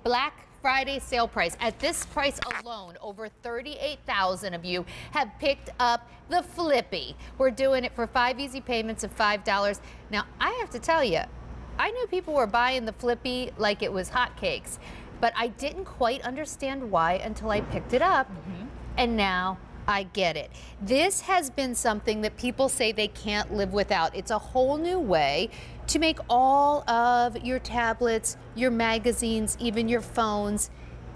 Black Friday sale price. At this price alone, over 38,000 of you have picked up the Flippy. We're doing it for 5 easy payments of $5. Now, I have to tell you, I knew people were buying the Flippy like it was hotcakes, but I didn't quite understand why until I picked it up, and now I get it. This has been something that people say they can't live without. It's a whole new way to make all of your tablets, your magazines, even your phones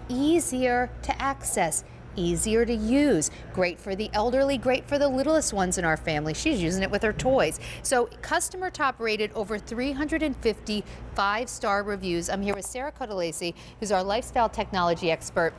easier to access, easier to use. Great for the elderly, great for the littlest ones in our family. She's using it with her toys. So customer top rated, over 350 5-star reviews. I'm here with Sarah Codalesi, who's our lifestyle technology expert.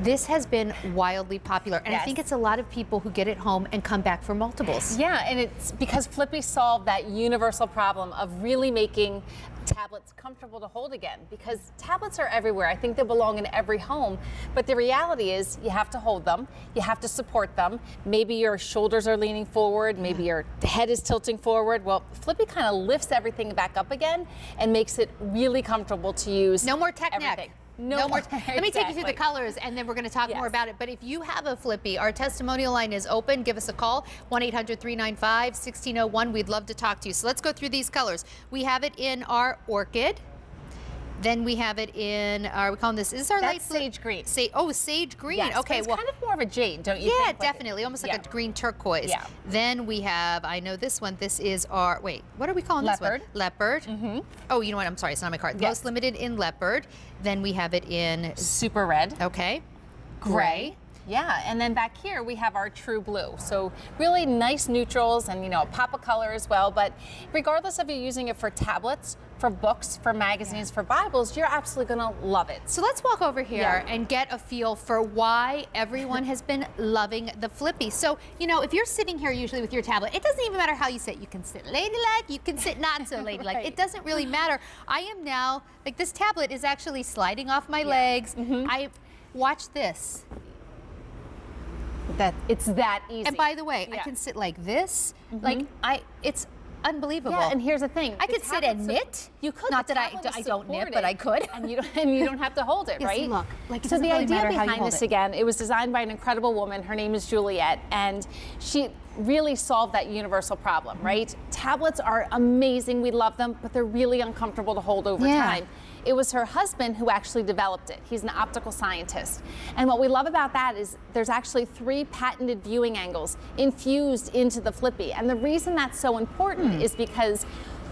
This has been wildly popular, and I think it's a lot of people who get it home and come back for multiples. Yeah, and it's because Flippy solved that universal problem of really making tablets comfortable to hold again, because tablets are everywhere. I think they belong in every home, but the reality is you have to hold them, you have to support them. Maybe your shoulders are leaning forward, maybe your head is tilting forward. Well, Flippy kind of lifts everything back up again and makes it really comfortable to use. No more tech everything. neck. No more. Let me take you through the colors, and then we're going to talk more about it. But if you have a Flippy, our testimonial line is open. Give us a call, 1-800-395-1601. We'd love to talk to you. So let's go through these colors. We have it in our orchid. Then we have it in our, we call this, is our light sage green. Sage green. Yes, okay, it's kind of more of a jade, don't you think? Yeah, definitely. Almost like a green turquoise. Yeah. Then we have, I know this one, this is our, wait, what are we calling this one? Leopard. Oh, you know what? I'm sorry, it's not on my card. Most limited in leopard. Then we have it in super red. Okay. Gray. Yeah, and then back here we have our true blue. So really nice neutrals and, you know, a pop of color as well. But regardless of you using it for tablets, for books, for magazines, for Bibles, you're absolutely gonna love it. So let's walk over here and get a feel for why everyone has been loving the Flippy. So, you know, if you're sitting here usually with your tablet, it doesn't even matter how you sit. You can sit ladylike, you can sit not so ladylike. It doesn't really matter. I am now, like, this tablet is actually sliding off my legs. Watch this. It's that easy. And by the way, I can sit like this. Like, it's unbelievable. Yeah, and here's the thing. I could sit and knit. You could. Not that I don't knit, but I could. And you don't have to hold it, right? Look, like, so the idea behind this, again, it was designed by an incredible woman. Her name is Juliet, and she really solved that universal problem, right? Tablets are amazing. We love them, but they're really uncomfortable to hold over time. It was her husband who actually developed it. He's an optical scientist. And what we love about that is there's actually 3 patented viewing angles infused into the Flippy. And the reason that's so important is because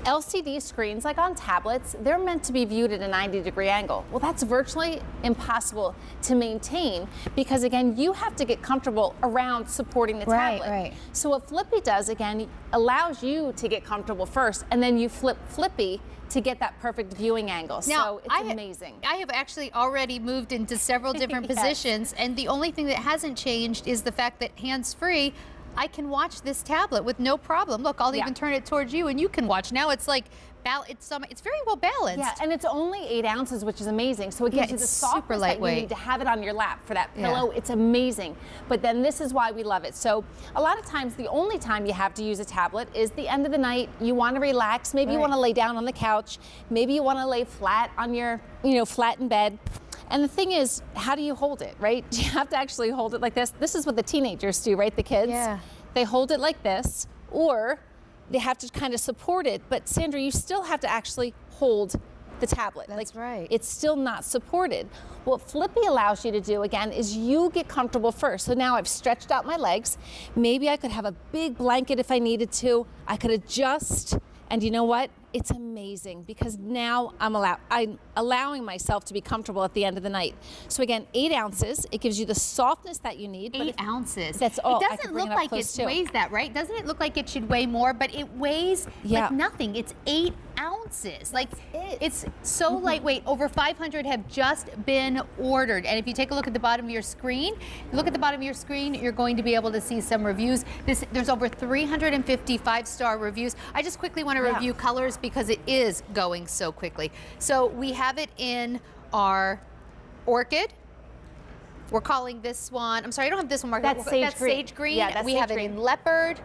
LCD screens, like on tablets, they're meant to be viewed at a 90-degree angle. Well, that's virtually impossible to maintain because, again, you have to get comfortable around supporting the tablet. So what Flippy does, again, allows you to get comfortable first, and then you flip Flippy to get that perfect viewing angle. Now, so it's amazing. I have actually already moved into several different positions, and the only thing that hasn't changed is the fact that hands-free, I can watch this tablet with no problem. Look, I'll even turn it towards you and you can watch. Now it's like, it's very well balanced. Yeah, and it's only 8 ounces, which is amazing. So it gives you the softness that you need to have it on your lap for that pillow. It's amazing. But then this is why we love it. So a lot of times, the only time you have to use a tablet is the end of the night. You want to relax. Maybe you want to lay down on the couch. Maybe you want to lay flat on your, flat in bed. And the thing is, how do you hold it, right? You have to actually hold it like this. This is what the teenagers do, right? The kids. Yeah. They hold it like this, or they have to kind of support it. But Sandra, you still have to actually hold the tablet. That's right. It's still not supported. What Flippy allows you to do, again, is you get comfortable first. So now I've stretched out my legs. Maybe I could have a big blanket if I needed to. I could adjust. And you know what? It's amazing because now I'm allowing myself to be comfortable at the end of the night. So again, 8 ounces. It gives you the softness that you need. 8 ounces. That's all. It doesn't look like it weighs that, right? Doesn't it look like it should weigh more? But it weighs like nothing. It's 8 ounces. Like, it's so lightweight. Over 500 have just been ordered. And if you take a look at the bottom of your screen, you're going to be able to see some reviews. There's over 350 5-star reviews. I just quickly want to review colors because it is going so quickly. So we have it in our orchid. We're calling this one, I'm sorry, I don't have this one marked. That's sage green. We have it in leopard.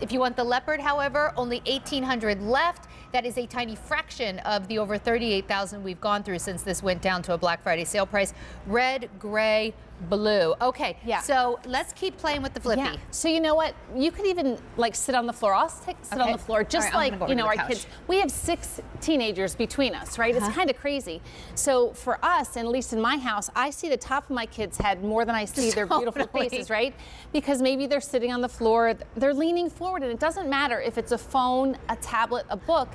If you want the leopard, however, only 1,800 left. That is a tiny fraction of the over 38,000 we've gone through since this went down to a Black Friday sale price. Red, gray, blue. Okay, so let's keep playing with the Flippy. Yeah. So you know what? You could even like sit on the floor. I'll sit on the floor, just like, you know, our kids. We have 6 teenagers between us, right? It's kind of crazy. So for us, and at least in my house, I see the top of my kids' head more than I see their beautiful faces, right? Because maybe they're sitting on the floor, they're leaning forward, and it doesn't matter if it's a phone, a tablet, a book.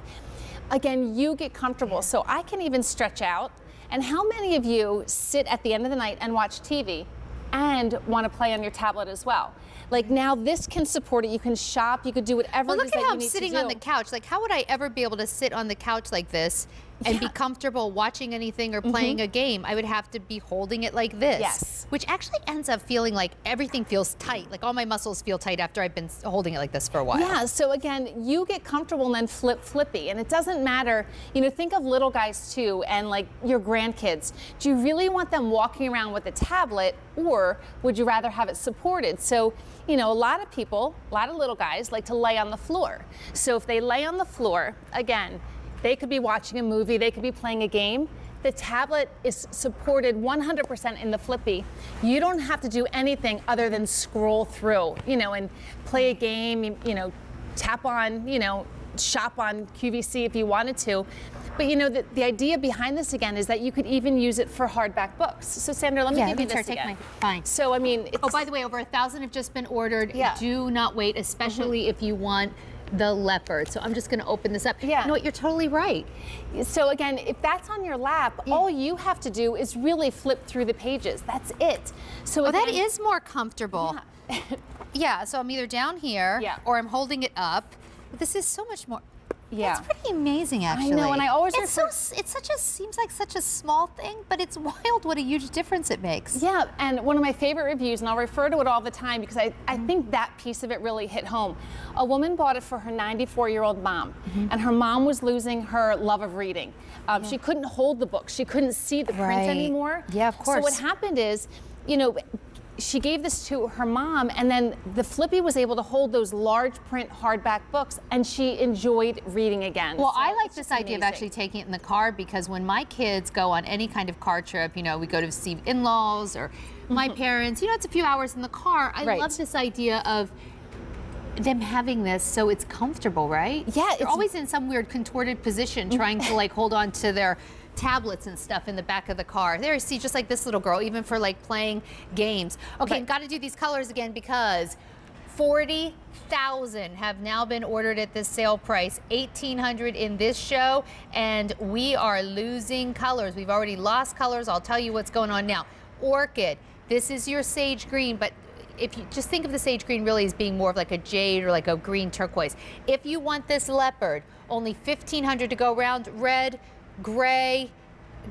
Again, you get comfortable. So I can even stretch out. And how many of you sit at the end of the night and watch TV and want to play on your tablet as well? Like now this can support it. You can shop, you could do whatever it is that you need to do. Look at how I'm sitting on the couch. Like how would I ever be able to sit on the couch like this and be comfortable watching anything or playing a game? I would have to be holding it like this. Yes. Which actually ends up feeling like everything feels tight. Like all my muscles feel tight after I've been holding it like this for a while. Yeah, so again, you get comfortable and then flip Flippy. And it doesn't matter, you know, think of little guys too and like your grandkids. Do you really want them walking around with a tablet or would you rather have it supported? So, you know, a lot of people, a lot of little guys like to lay on the floor. So if they lay on the floor, again, they could be watching a movie, they could be playing a game. The tablet is supported 100% in the Flippy. You don't have to do anything other than scroll through, you know, and play a game, you know, tap on, you know, shop on QVC if you wanted to. But you know, the idea behind this again is that you could even use it for hardback books. So Sandra, let me give you this again. Fine. So I mean, oh, by the way, over 1,000 have just been ordered. Do not wait, especially if you want the leopard. So I'm just going to open this up. Yeah. You know what? You're totally right. So again, if that's on your lap, all you have to do is really flip through the pages. That's it. So oh, again, that is more comfortable. Yeah. So I'm either down here or I'm holding it up. But this is so much more. Yeah. It's pretty amazing, actually. I know, and I always seems like such a small thing, but it's wild what a huge difference it makes. Yeah, and one of my favorite reviews, and I'll refer to it all the time because I think that piece of it really hit home. A woman bought it for her 94-year-old mom, and her mom was losing her love of reading. She couldn't hold the book. She couldn't see the print anymore. Yeah, of course. So what happened is, you know, she gave this to her mom, and then the Flippy was able to hold those large print hardback books, and she enjoyed reading again. Well, so I like this idea of actually taking it in the car because when my kids go on any kind of car trip, you know, we go to see in-laws or my parents, you know, it's a few hours in the car. I love this idea of them having this so it's comfortable, right? Yeah. They're always in some weird contorted position trying to like hold on to their tablets and stuff in the back of the car. There, see, just like this little girl, even for like playing games. Okay, got to do these colors again because 40,000 have now been ordered at this sale price, 1,800 in this show, and we are losing colors. We've already lost colors. I'll tell you what's going on now. Orchid, this is your sage green, but if you just think of the sage green really as being more of like a jade or like a green turquoise. If you want this leopard, only 1,500 to go around. Red, gray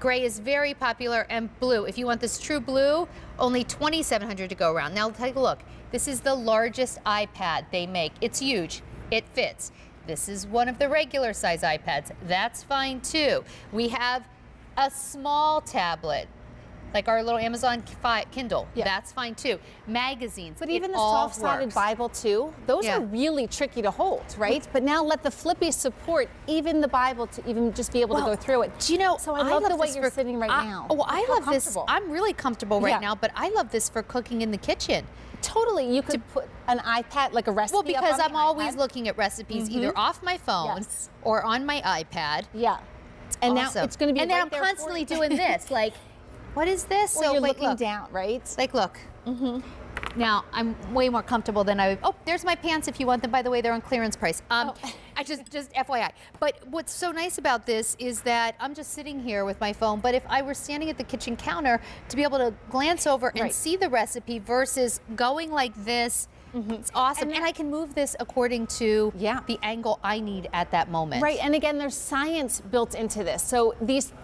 is very popular, and blue. If you want this true blue, only 2,700 to go around. Now take a look. This is the largest iPad they make. It's huge. It fits. This is one of the regular size iPads. That's fine too. We have a small tablet, like our little Amazon Kindle. That's fine too. Magazines. But even the soft-sided Bible too, those are really tricky to hold, right? But now let the Flippy support even the Bible to even just be able to go through it. Do you know, so I love the way you're sitting right now. Oh, I love this. I'm really comfortable right now, but I love this for cooking in the kitchen. Totally, you could put an iPad, like a recipe. Well, because I'm always looking at recipes either off my phone or on my iPad. Yeah. And now it's going to be and then I'm constantly doing this, like, what is this? Well, so you're looking down, right? Like, look. Now I'm way more comfortable than I would. Oh, there's my pants if you want them. By the way, they're on clearance price. I just FYI. But what's so nice about this is that I'm just sitting here with my phone. But if I were standing at the kitchen counter, to be able to glance over and see the recipe versus going like this. It's awesome. And I can move this according to the angle I need at that moment. Right, and again, there's science built into this. So these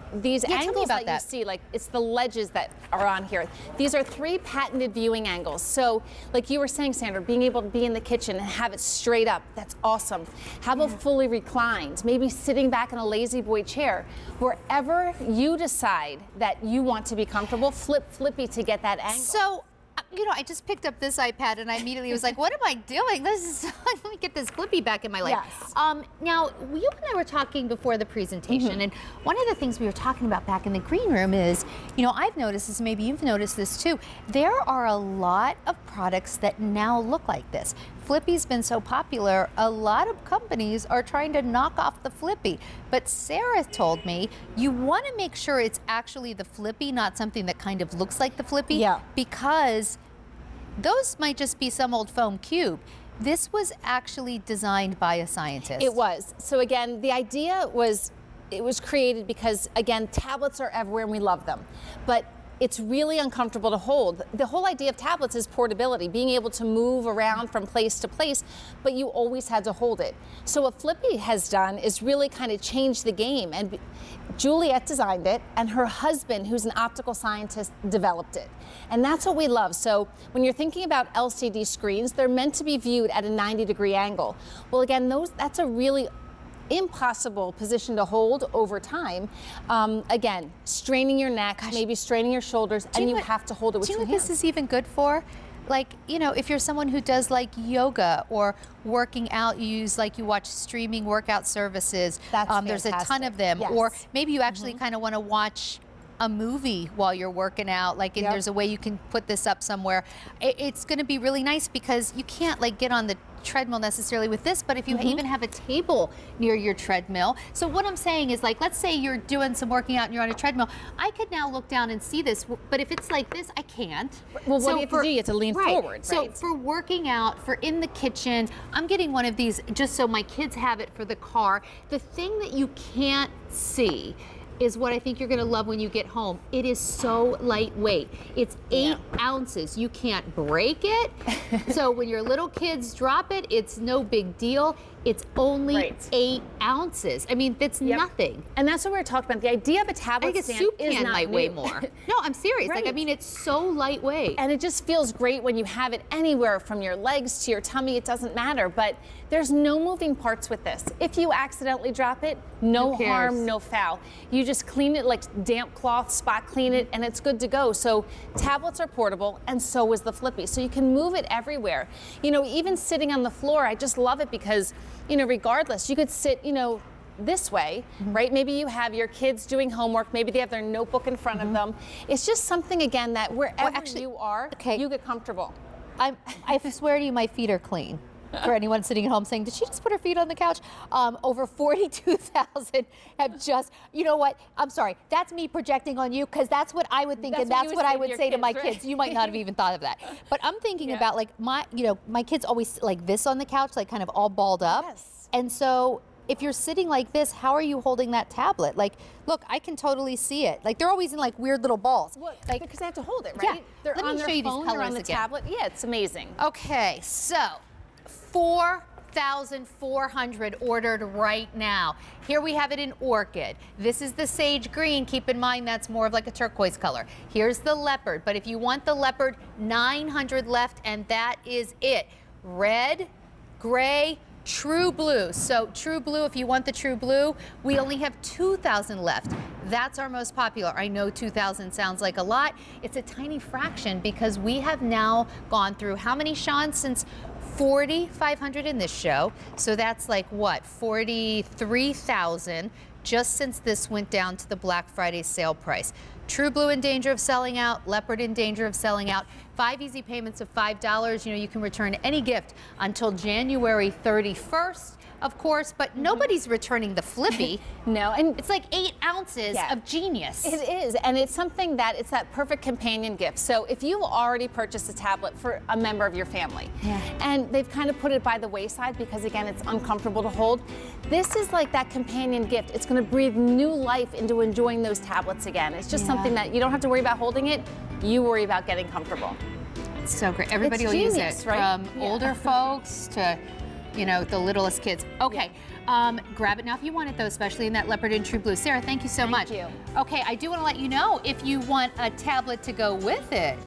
angles that you see, like it's the ledges that are on here. These are 3 patented viewing angles. So like you were saying, Sandra, being able to be in the kitchen and have it straight up, that's awesome. How about fully reclined? Maybe sitting back in a lazy boy chair. Wherever you decide that you want to be comfortable, flip Flippy to get that angle. So You know, I just picked up this iPad and I immediately was like, what am I doing? This is, let me get this Flippy back in my life. Yes. Now, you and I were talking before the presentation, and one of the things we were talking about back in the green room is, you know, I've noticed this, maybe you've noticed this too, there are a lot of products that now look like this. Flippy's been so popular, a lot of companies are trying to knock off the Flippy. But Sarah told me, you want to make sure it's actually the Flippy, not something that kind of looks like the Flippy. Yeah. Because those might just be some old foam cube. This was actually designed by a scientist. It was. So again, the idea was, it was created because, again, tablets are everywhere and we love them. But it's really uncomfortable to hold. The whole idea of tablets is portability, being able to move around from place to place, but you always had to hold it. So what Flippy has done is really kind of change the game. And Juliet designed it, and her husband, who's an optical scientist, developed it. And that's what we love. So when you're thinking about LCD screens, they're meant to be viewed at a 90-degree angle. Well, again, that's a really impossible position to hold over time. Again, straining your neck, maybe straining your shoulders, and you have to hold it with two hands. Do you know what this is even good for? Like, you know, if you're someone who does like yoga or working out, you watch streaming workout services. There's a ton of them. Yes. Or maybe you actually kind of want to watch a movie while you're working out, like, and there's a way you can put this up somewhere. It's going to be really nice because you can't like get on the treadmill necessarily with this, but if you even have a table near your treadmill. So what I'm saying is, like, let's say you're doing some working out and you're on a treadmill. I could now look down and see this, but if it's like this, I can't. Well, what do you have to do? You have to lean forward, right? So for working out, for in the kitchen, I'm getting one of these just so my kids have it for the car. The thing that you can't see is what I think you're gonna love when you get home. It is so lightweight. It's 8 ounces. You can't break it. So when your little kids drop it, it's no big deal. It's only 8 ounces. I mean, that's nothing. And that's what we were talking about. The idea of a tablet stand soup is can not might new. weigh more. No, I'm serious. Like, I mean, it's so lightweight. And it just feels great when you have it anywhere, from your legs to your tummy, it doesn't matter. But there's no moving parts with this. If you accidentally drop it, no harm, no foul. You just clean it like damp cloth, spot clean it, and it's good to go. So tablets are portable, and so is the Flippy. So you can move it everywhere. You know, even sitting on the floor, I just love it because, you know, regardless, you could sit, you know, this way, right? Maybe you have your kids doing homework, maybe they have their notebook in front of them. It's just something, again, that wherever you are, you get comfortable. I swear to you, my feet are clean. For anyone sitting at home saying, did she just put her feet on the couch? Over 42,000 have just, you know what? I'm sorry, that's me projecting on you, because that's what I would think, and that's what I would say to my kids. You might not have even thought of that. But I'm thinking about, like, my kids always like this on the couch, like kind of all balled up. Yes. And so if you're sitting like this, how are you holding that tablet? Like, look, I can totally see it. Like, they're always in like weird little balls. Like, because they have to hold it, right? Yeah. They're Let on me their show you these phone, colors they're on the again. tablet. Yeah, it's amazing. Okay, so 4,400 ordered right now. Here we have it in orchid. This is the sage green. Keep in mind that's more of like a turquoise color. Here's the leopard, but if you want the leopard, 900 left, and that is it. Red, gray, true blue. So true blue, if you want the true blue, we only have 2,000 left. That's our most popular. I know 2,000 sounds like a lot. It's a tiny fraction because we have now gone through how many, Sean, since 4,500 in this show. So that's like what, 43,000 just since this went down to the Black Friday sale price. True blue in danger of selling out, leopard in danger of selling out. 5 easy payments of $5. You know, you can return any gift until January 31st. Of course, but nobody's returning the Flippy. No, and it's like 8 ounces of genius. It is, and it's something that it's that perfect companion gift. So if you already purchased a tablet for a member of your family, and they've kind of put it by the wayside because, again, it's uncomfortable to hold, this is like that companion gift. It's going to breathe new life into enjoying those tablets again. It's just something that you don't have to worry about holding it. You worry about getting comfortable. It's so great. Everybody will use it, right? From older folks to, you know, the littlest kids. Okay, grab it now if you want it, though, especially in that leopard and true blue. Sarah, thank you so much. Thank you. Okay, I do want to let you know if you want a tablet to go with it.